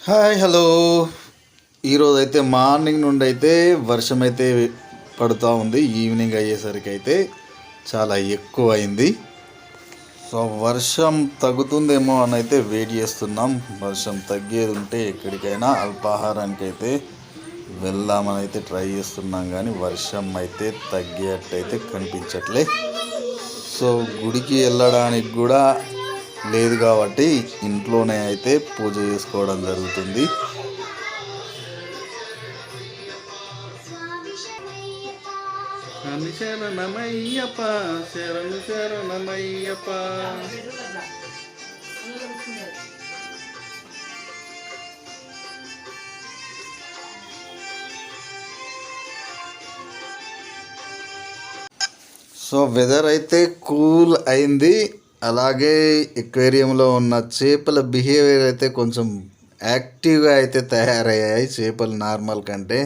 Hi hello. ఈరోజు అయితే morning నుండి అయితే వర్షం అయితే పడుతూ ఉంది. ఈవినింగ్ అయ్యేసరికి అయితే చాలా ఎక్కువ అయింది. సో వర్షం తగ్గుతుందేమో అని అయితే వెయిట్ చేస్తున్నాం. వర్షం తగ్గేది ఉంటే ఎక్కడికైనా అల్పాహారానికి అయితే వెళ్దామని అయితే ట్రై చేస్తున్నాం, కానీ వర్షం అయితే తగ్గేటైతే కనిపించట్లే. సో గుడికి వెళ్ళడానికి కూడా లేదు కాబట్టి ఇంట్లోనే అయితే పూజ చేసుకోవడం జరుగుతుంది. శరణమయ్యప్ప శరణు శరణమయ్యప్ప. సో వెదర్ అయితే కూల్ అయింది. అలాగే ఎక్వేరియంలో ఉన్న చేపల బిహేవియర్ అయితే కొంచెం యాక్టివ్గా అయితే తయారయ్యాయి చేపలు నార్మల్ కంటే.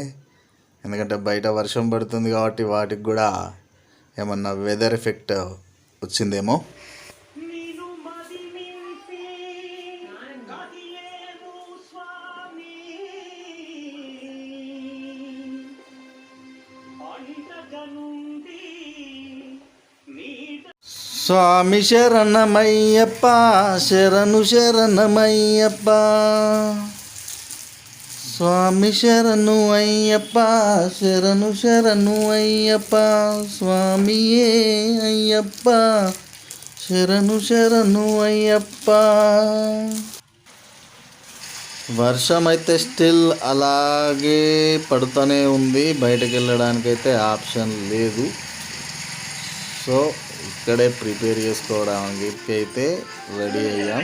ఎందుకంటే బయట వర్షం పడుతుంది కాబట్టి వాటికి కూడా ఏమన్నా వెదర్ ఎఫెక్ట్ వచ్చిందేమో. స్వామి శరణమయ్యప్ప శరణు శరణమయ్యప్ప. స్వామి శరణు అయ్యప్ప శరణు శరణు అయ్యప్ప. స్వామియే అయ్యప్ప శరణు శరణు అయ్యప్ప. వర్షం అయితే స్టిల్ అలాగే పడుతూనే ఉంది. బయటకు వెళ్ళడానికైతే ఆప్షన్ లేదు. సో ఇక్కడే ప్రిపేర్ చేసుకోవడానికి అయితే రెడీ అయ్యాం.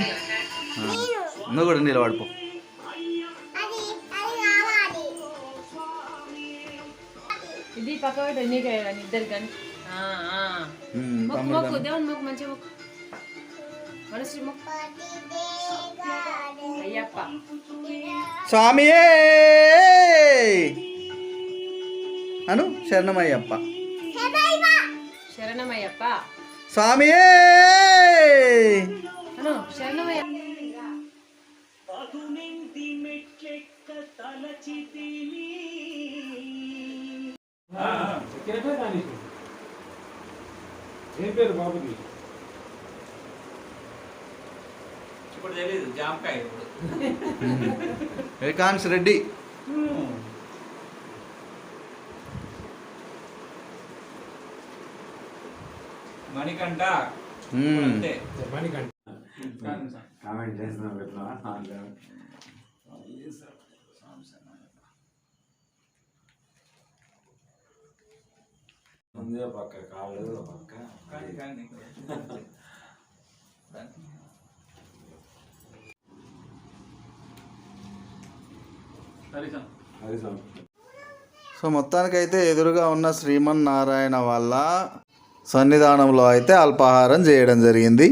నువ్వు కూడా నిలబడిపో. ఇది పక్క ఇద్దరు కానీ స్వామియే అను శరణమయ్యప్ప శరణమయ్యప్ప. స్వామియే అను శరణమయ్య. ఏం పేరు బాబుకి? ఇప్పుడు తెలీదు. జామకాయ ఏకాన్స్ రెడ్డి. మణికంఠ. కామెంట్ చేస్తున్నాం. ముందే పక్క కాళ్ళు పక్క సో మొత్తానికైతే ఎదురుగా ఉన్న శ్రీమన్నారాయణ వాళ్ళ సన్నిధానంలో అయితే అల్పాహారం చేయడం జరిగింది.